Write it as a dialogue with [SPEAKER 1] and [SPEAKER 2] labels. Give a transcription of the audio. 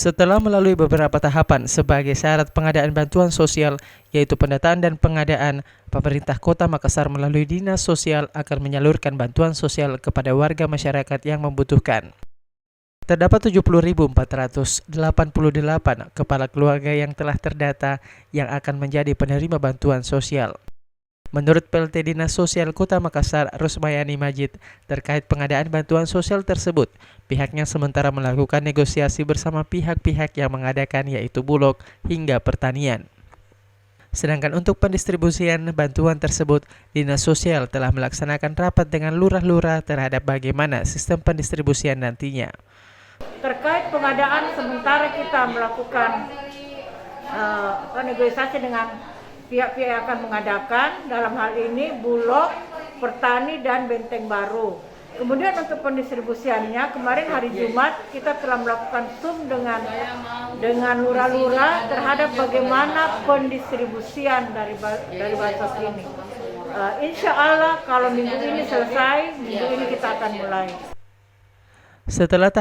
[SPEAKER 1] Setelah melalui beberapa tahapan sebagai syarat pengadaan bantuan sosial, yaitu pendataan dan pengadaan, pemerintah Kota Makassar melalui Dinas Sosial akan menyalurkan bantuan sosial kepada warga masyarakat yang membutuhkan. Terdapat 70.488 kepala keluarga yang telah terdata yang akan menjadi penerima bantuan sosial. Menurut PLT Dinas Sosial Kota Makassar, Rusmayani Majid, terkait pengadaan bantuan sosial tersebut, pihaknya sementara melakukan negosiasi bersama pihak-pihak yang mengadakan, yaitu Bulog hingga Pertanian. Sedangkan untuk pendistribusian bantuan tersebut, Dinas Sosial telah melaksanakan rapat dengan lurah-lurah terhadap bagaimana sistem pendistribusian nantinya.
[SPEAKER 2] Terkait pengadaan, sementara kita melakukan negosiasi dengan pihak-pihak yang akan mengadakan, dalam hal ini Bulog, Pertani, dan Benteng Baru. Kemudian untuk pendistribusiannya, kemarin hari Jumat kita telah melakukan Zoom dengan lurah-lurah terhadap bagaimana pendistribusian dari bansos ini. Insya Allah kalau minggu ini selesai, minggu ini kita akan mulai.
[SPEAKER 1] Setelah